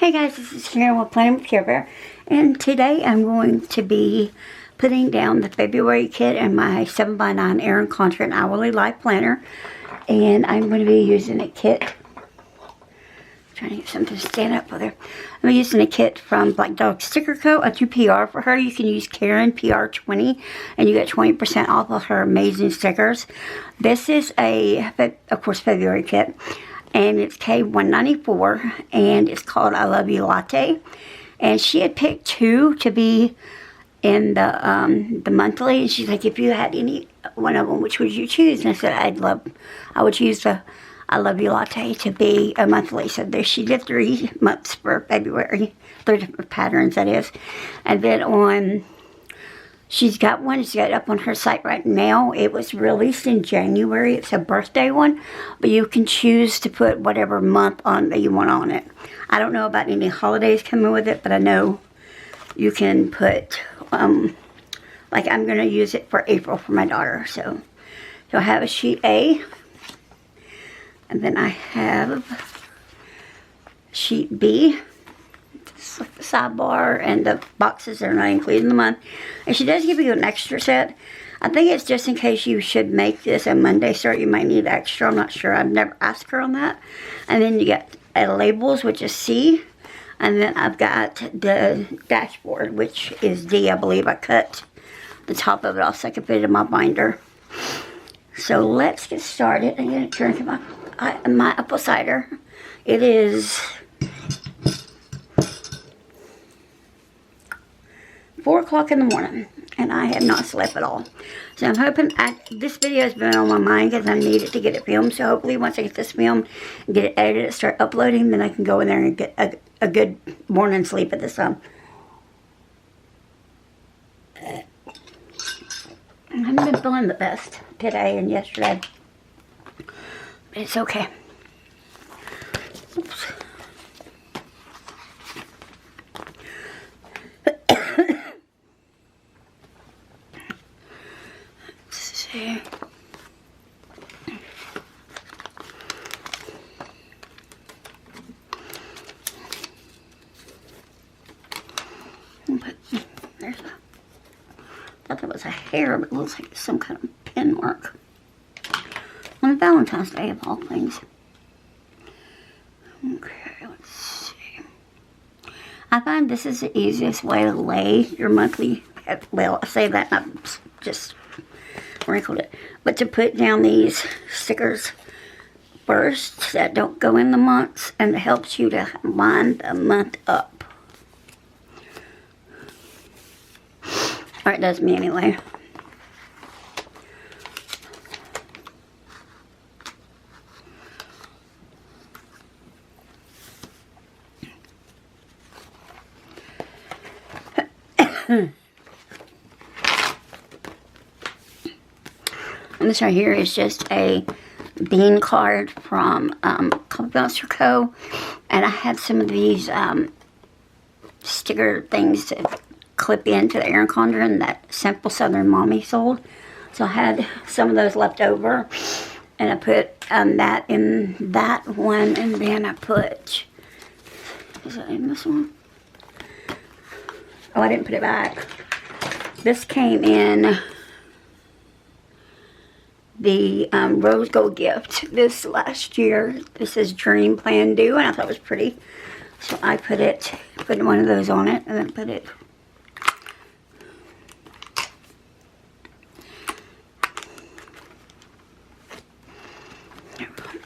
Hey guys, this is Karen with Planning with Care Bear, and today I'm going to be putting down the February kit in my 7x9 Erin Condren Hourly Life Planner, and I'm going to be using a kit. Trying to get something to stand up with her. I'm using a kit from Black Dog Sticker Co. I do PR for her. You can use Karen PR20 and you get 20% off of her amazing stickers. This is a, of course, February kit. And it's K-194, and it's called I Love You Latte. And she had picked two to be in the monthly, and she's like, if you had any one of them, which would you choose? And I said, I would choose the I Love You Latte to be a monthly. So there, she did 3 months for February, 3 different patterns, that is. And then she's got one, she's got it up on her site right now. It was released in January. It's a birthday one, but you can choose to put whatever month on that you want on it. I don't know about any holidays coming with it, but I know you can put, like I'm going to use it for April for my daughter. So you'll have a sheet A, and then I have sheet B. The sidebar and the boxes are not included in the month. And she does give you an extra set. I think it's just in case you should make this a Monday start. You might need extra. I'm not sure. I've never asked her on that. And then you get labels, which is C. And then I've got the dashboard, which is D, I believe. I cut the top of it off so I can put it in my binder. So let's get started. I'm going to drink my apple cider. It is 4 o'clock in the morning, and I have not slept at all. So I'm hoping, this video has been on my mind because I needed to get it filmed. So hopefully once I get this filmed and get it edited and start uploading, then I can go in there and get a good morning sleep at this time. I haven't been feeling the best today and yesterday, but it's okay. Oops. But there's I thought that was a hair, but it looks like some kind of pin mark on Valentine's Day of all things. Okay, let's see. I find this is the easiest way to lay your monthly. Well, I say that, not just wrinkled it, but to put down these stickers first that don't go in the months, and it helps you to line the month up. Or it does me anyway. And this right here is just a bean card from Confidential Co. And I had some of these sticker things to clip into the Erin Condren that Simple Southern Mommy sold. So I had some of those left over. And I put that in that one. And then I put, is that in this one? Oh, I didn't put it back. This came in the Rose Gold gift this last year. This is Dream Plan Do, and I thought it was pretty. So I put one of those on it, and then put it.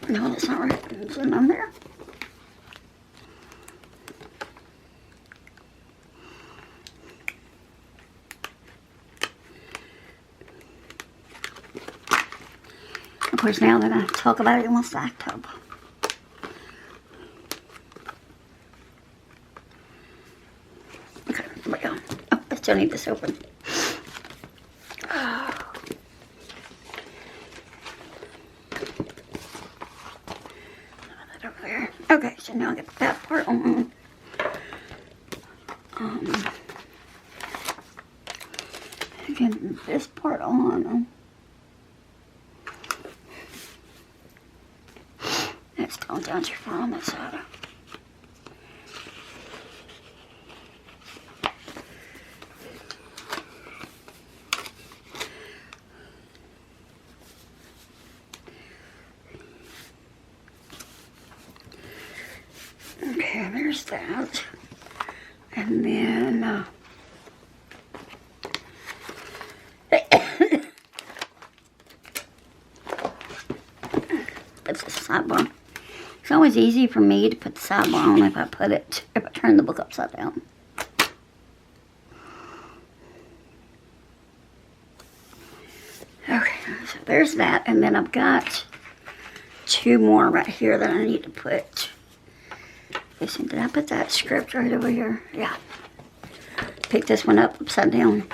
No, that's not right. It's on there. Of course, now they're going to talk about it in my stack tub. Okay, here we go. Oh, I still need this open. That over there. Okay, so now I get that part on. Get this part on. It's going down too far on that side. there's that. And then it's a sidebar. It's always easy for me to put the sidebar on if I turn the book upside down. Okay, so there's that, and then I've got 2 more right here that I need to put. Did I put that script right over here? Yeah. Pick this one up upside down.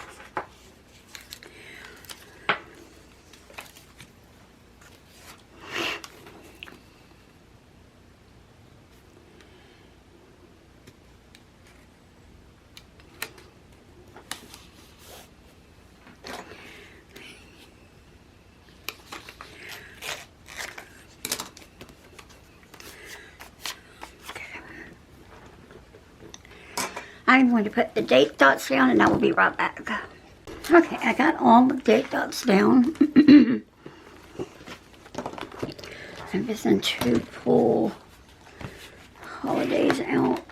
I'm going to put the date dots down and I will be right back. Okay, I got all the date dots down. I'm just going to pull holidays out.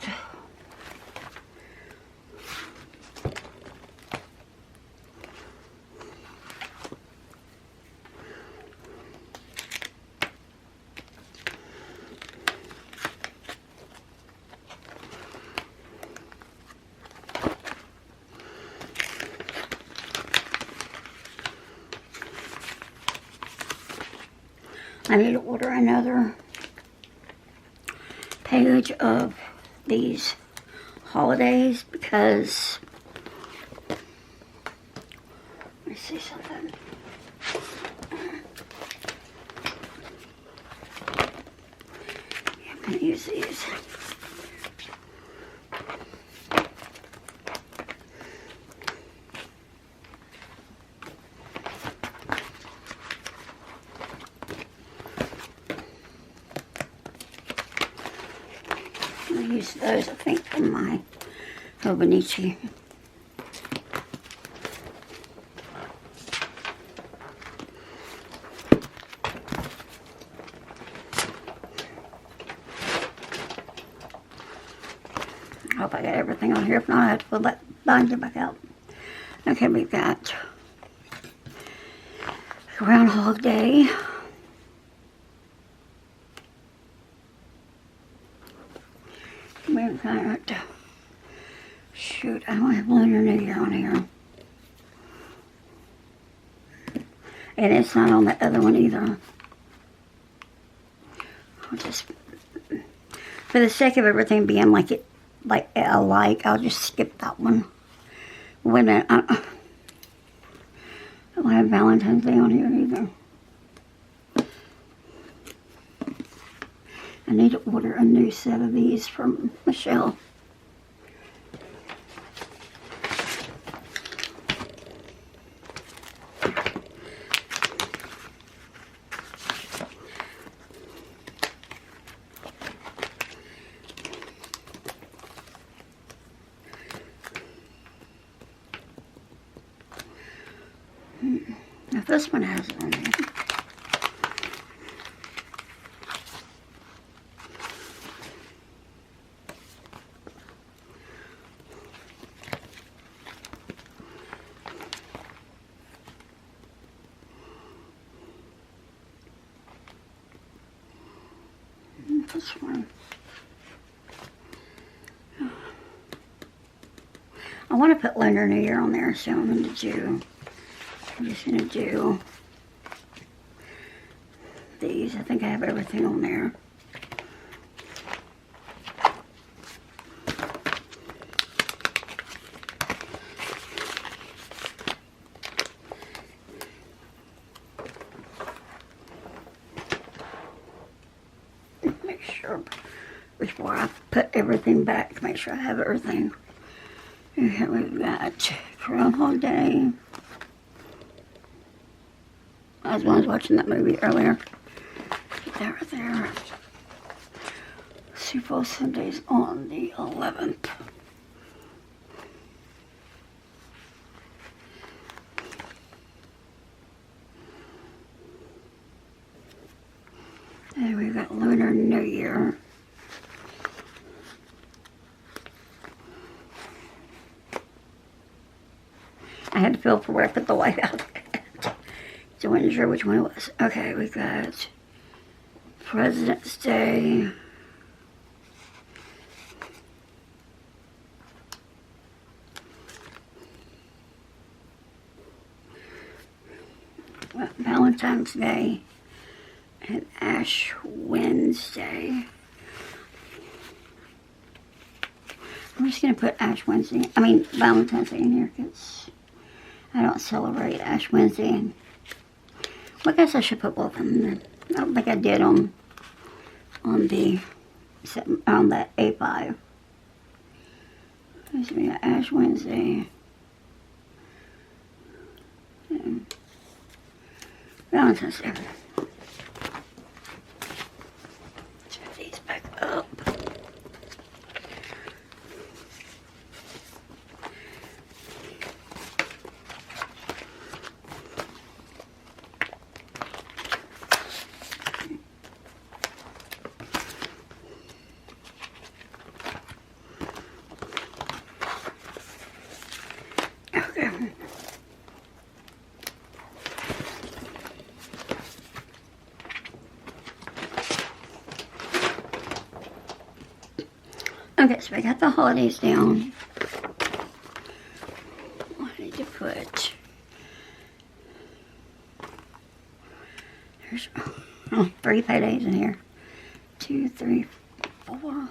I need to order another page of these holidays because, let me see something. I'm going to use these. I use those, I think, for my Hobonichi. I hope I got everything on here. If not, I have to pull that binder back out. Okay, we've got Groundhog Day. We've got, shoot, I don't have Lunar New Year on here. And it's not on the other one either. I'll just, for the sake of everything being like I'll just skip that one. Wait a minute, I don't have Valentine's Day on here either. I need to order a new set of these from Michelle. Now this one has it on there. This one. I want to put Lunar New Year on there, so I'm just going to do these. I think I have everything on there. Make sure before I put everything back, make sure I have everything. And here we've got Groundhog Day. I was watching that movie earlier. Get that right there. Super Bowl Sunday's on the 11th. And we've got Lunar New Year. I had to feel for where I put the white out. So I wasn't sure which one it was. Okay, we got President's Day. Valentine's Day and Ash Wednesday. I'm just going to put Valentine's Day in here because I don't celebrate Ash Wednesday. And well, I guess I should put both of them in there. I don't think I did on the A5. So we got Ash Wednesday. And Valentine's Day. Let's put these back up. Okay. Okay, so I got the holidays down. I need to put, there's 3 paydays in here. 2, 3, 4.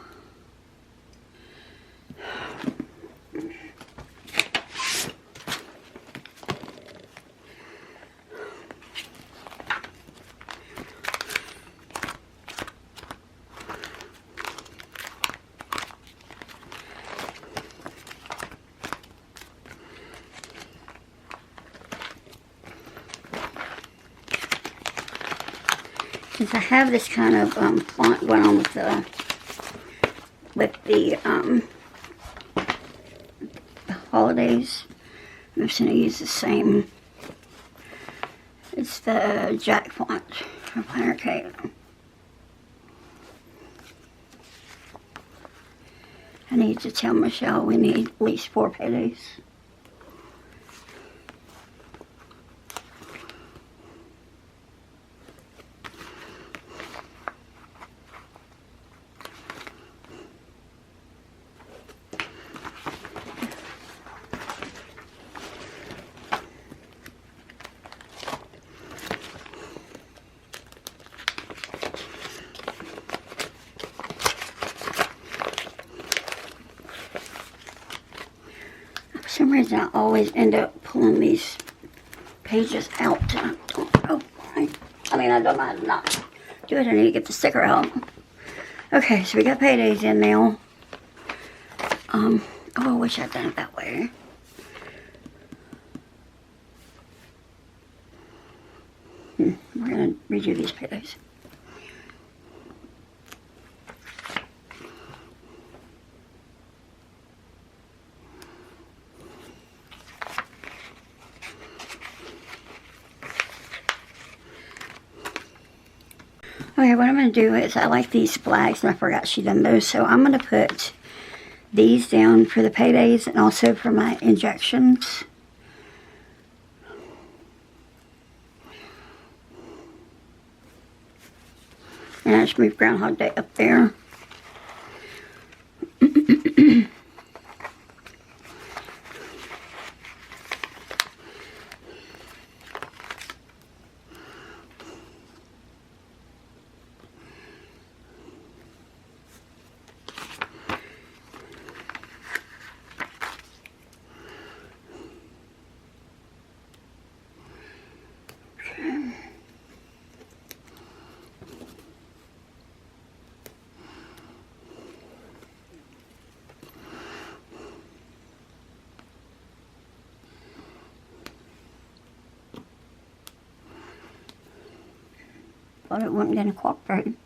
Since I have this kind of font going on with the holidays, I'm just going to use the same. It's the Jack font from Planner K. I need to tell Michelle we need at least 4 paydays. For some reason, I always end up pulling these pages out. I don't know why. I mean, I don't mind not do it. I need to get the sticker out. Okay, so we got paydays in now. Oh, I wish I'd done it that way. We're going to redo these paydays. Okay, what I'm going to do is I like these flags, and I forgot she done those, so I'm going to put these down for the paydays and also for my injections. And I just moved Groundhog Day up there. Thought it wasn't going to cooperate.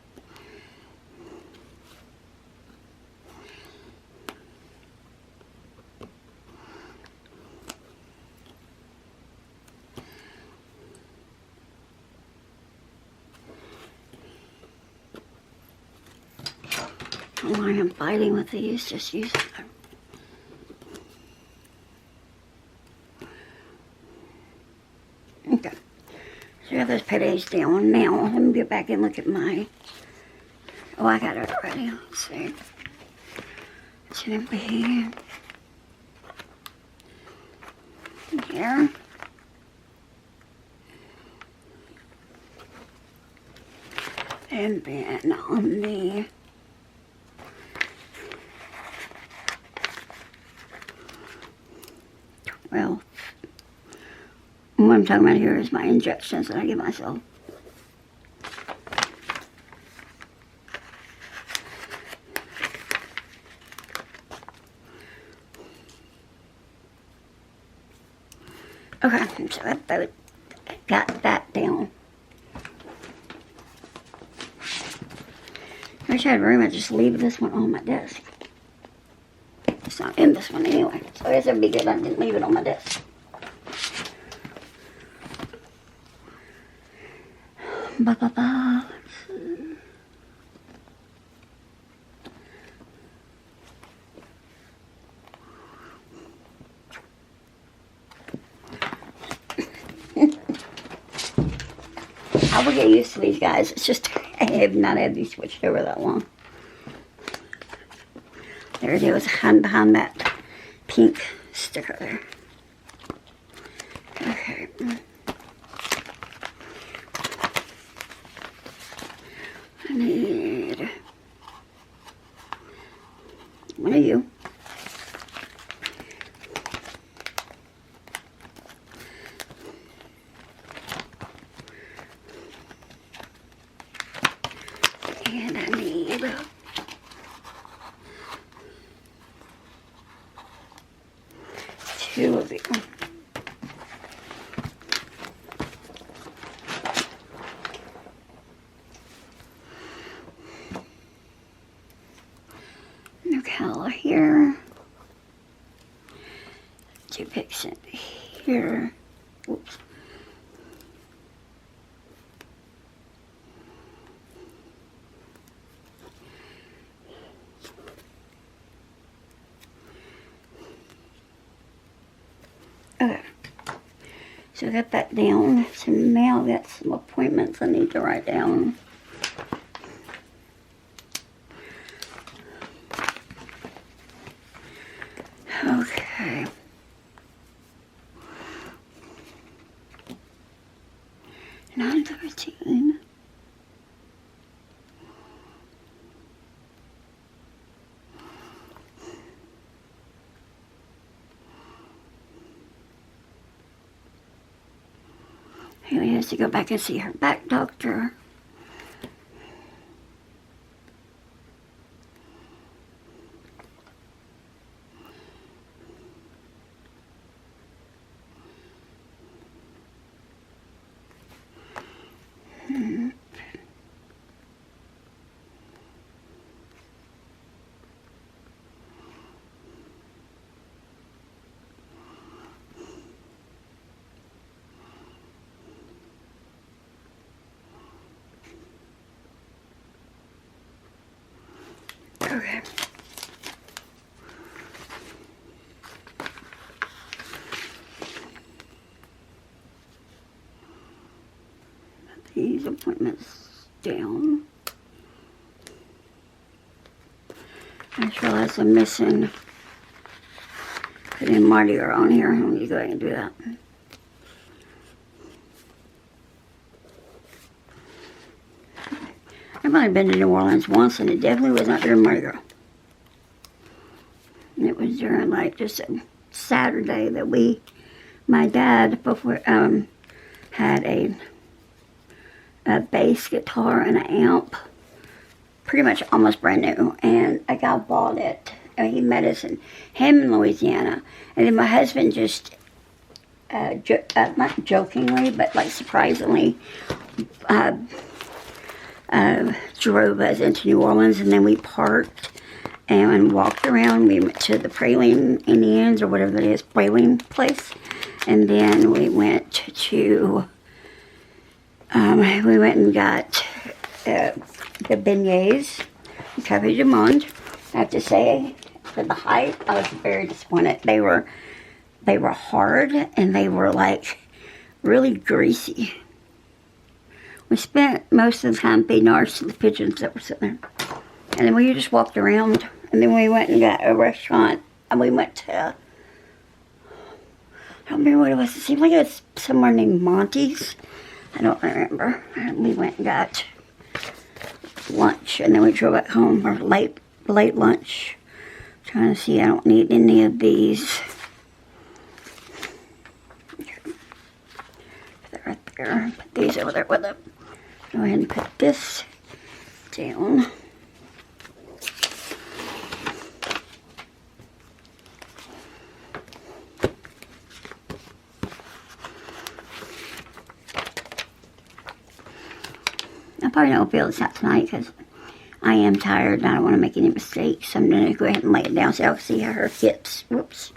I don't know why I'm fighting with these, just use them. got those paydays down. Now, let me get back and look at my... Oh, I got it already. Let's see. Shouldn't be here. And then on the... Well, what I'm talking about here is my injections that I give myself. Okay, so I got that down. I wish I had room. I'd just leave this one on my desk. It's not in this one anyway, so I guess it'd be good I didn't leave it on my desk. Ba-ba-ba. I will get used to these guys. It's just I have not had these switched over that long. There it is, behind that pink sticker there. Okay. I need one of you. And I need two of you. No color here. Two picks in here. Oops. Okay, so I got that down. So now I've got some appointments I need to write down. Okay. 9:13. Haley has to go back and see her back doctor. Okay. These appointments down. I just realized I'm missing putting Marty on here. Let me go ahead and do that. I've only been to New Orleans once, and it definitely was not during Mardi Gras. And it was during like just a Saturday that my dad before had a bass guitar and an amp, pretty much almost brand new, and a guy bought it. He met us in Hammond, Louisiana, and then my husband just not jokingly, but like surprisingly, drove us into New Orleans, and then we parked and walked around. We went to the Praline Indians, or whatever it is, Praline place, and then we went to, we went and got the beignets, Cafe du Monde. I have to say, for the height, I was very disappointed. They were hard, and they were like really greasy. we spent most of the time feeding ours to the pigeons that were sitting there. And then we just walked around. And then we went and got a restaurant. And we went to, I don't remember what it was. It seemed like it was somewhere named Monty's. I don't remember. And we went and got lunch. And then we drove back home, or late lunch. Trying to see, I don't need any of these. Put that right there. Put these over there with it. Go ahead and put this down. I probably don't feel this out tonight because I am tired and I don't want to make any mistakes. So I'm going to go ahead and lay it down so y'all can see how her kits, whoops.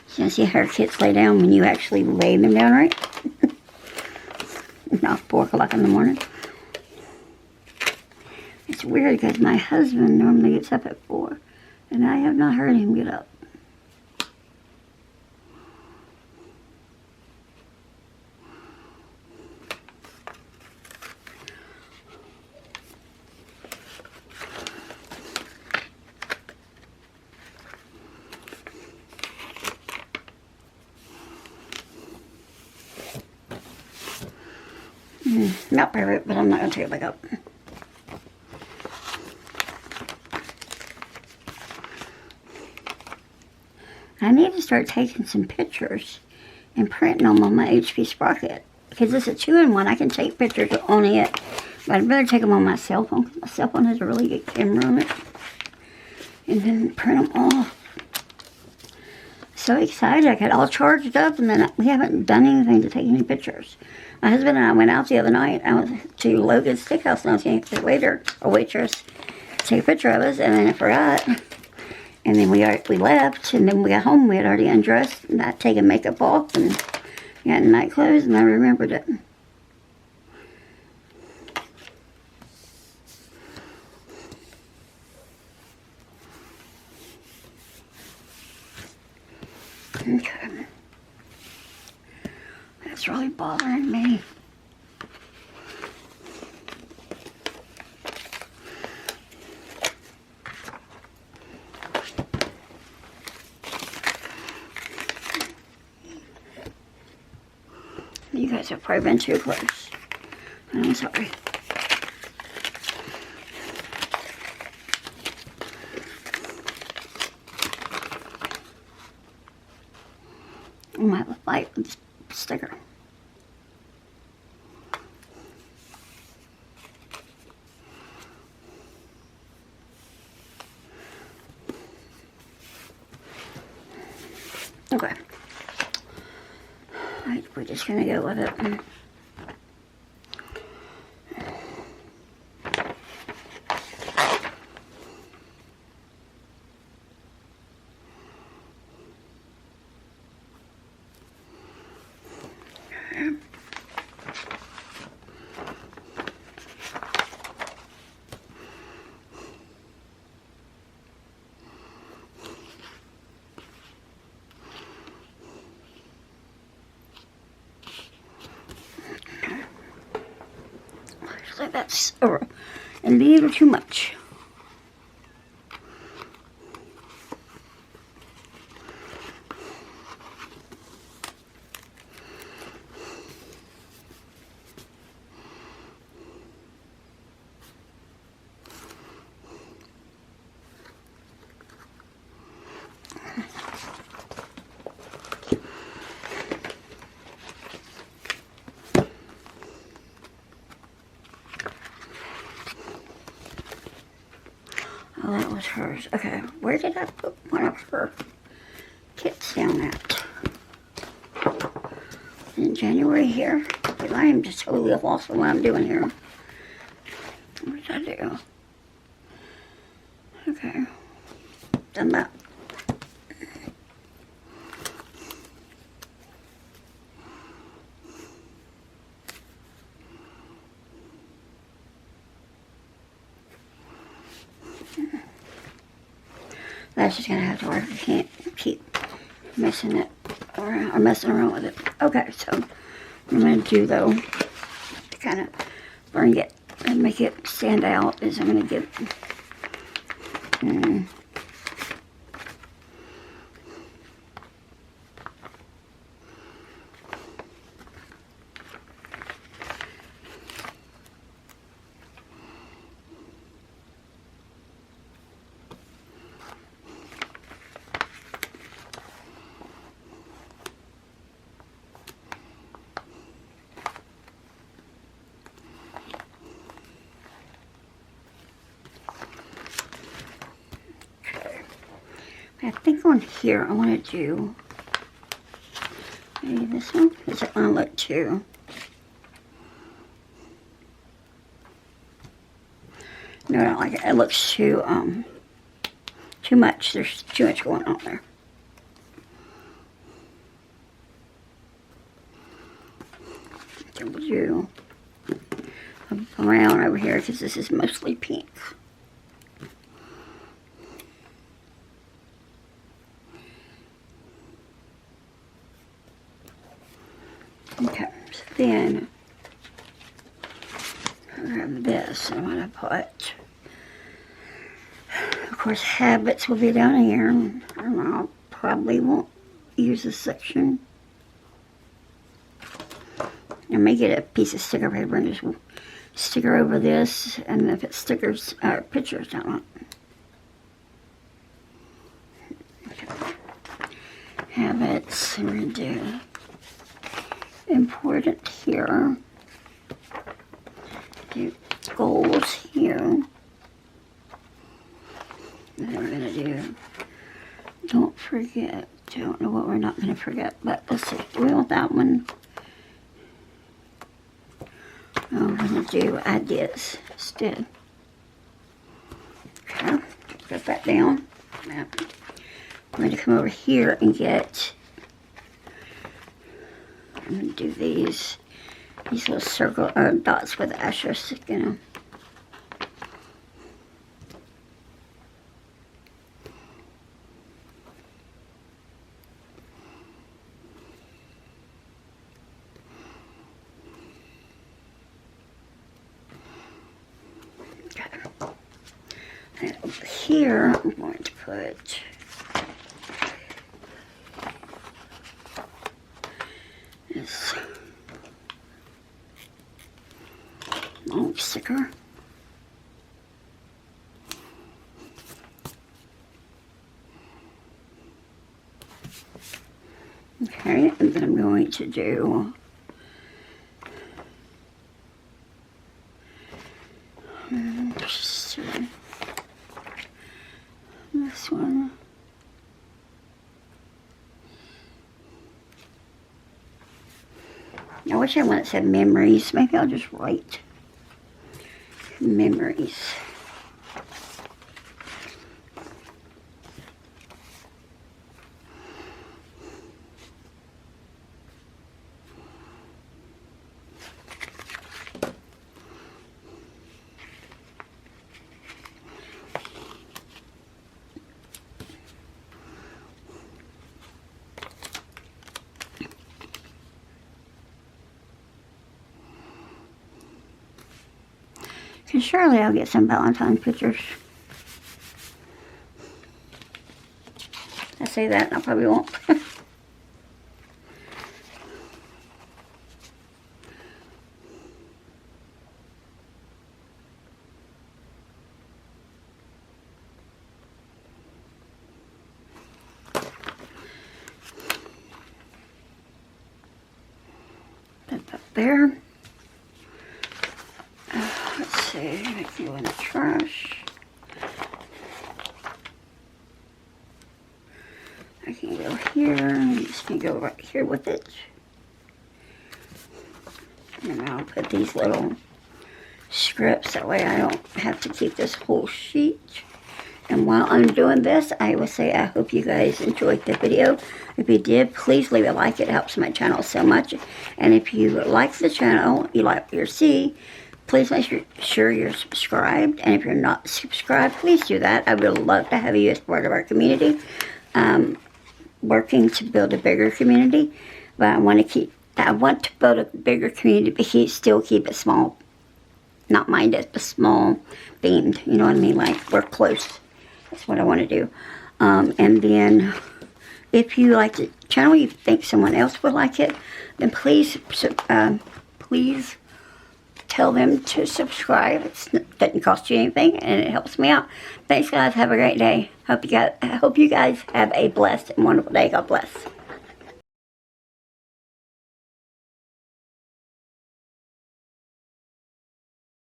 So you see how her kits lay down when you actually lay them down right. Not 4 o'clock in the morning. It's weird because my husband normally gets up at 4 and I have not heard him get up. Not perfect, but I'm not going to take it back up. I need to start taking some pictures and printing them on my HP Sprocket. Because it's a 2-in-1, I can take pictures on it. But I'd rather take them on my cell phone, because my cell phone has a really good camera on it. And then print them off. So excited, I got all charged up, and then we haven't done anything to take any pictures. My husband and I went out the other night. I went to Logan's Steakhouse, and I was going to get the waiter or waitress to take a picture of us, and then I forgot. And then we left, and then we got home. We had already undressed, and I'd taken makeup off, and got night clothes, and I remembered it. Okay. That's really bothering me. You guys have probably been too close. I'm sorry. I might fight with this sticker. Okay. Alright, we're just gonna go with it. So that's a little too much. Oh, that was hers. Okay, where did I put one of her kits down at? In January here? Because I am just totally lost on what I'm doing here. What did I do? Okay. Done that. That's just gonna have to work. I can't keep messing it around or messing around with it. Okay, so what I'm gonna do though, to kind of bring it and make it stand out is I'm going to get I think on here I want to do maybe this one because it might look too. No, I don't like it. It looks too much. There's too much going on there. So we'll do a brown over here because this is mostly pink. Okay, so then I grab this and I'm going to put, of course, habits will be down here. I don't know, probably won't use this section. I may get a piece of sticker paper and just sticker over this, and if it's stickers, pictures, I don't know. Okay. Habits, we're going to do important here. Do goals here. And then we're going to do, don't forget. Don't know what we're not going to forget, but let's see. Do we want that one? I'm going to do ideas instead. Okay, put that down. Now, I'm going to come over here and get, I'm going to do these little circle dots with asterisk in them. And over here, I'm going to put this long sticker. Okay, and then I'm going to do this one. I wish I wanted to say memories. Maybe I'll just write memories. And surely I'll get some Valentine pictures. I say that and I probably won't. Put that there. Let's see, I can go in the trash. I can go here, I'm just going to go right here with it. And I'll put these little scripts, that way I don't have to keep this whole sheet. And while I'm doing this, I will say I hope you guys enjoyed the video. If you did, please leave a like, it helps my channel so much. And if you like the channel, you like what you see, please make sure you're subscribed. And if you're not subscribed, please do that. I would love to have you as part of our community. Working to build a bigger community. But I want to build a bigger community, but still keep it small. not mind it, but small themed. You know what I mean? Like, we're close. That's what I want to do. And then, if you like the channel, you think someone else would like it, then please tell them to subscribe. It doesn't cost you anything, and it helps me out. Thanks, guys. Have a great day. Hope you guys have a blessed and wonderful day. God bless.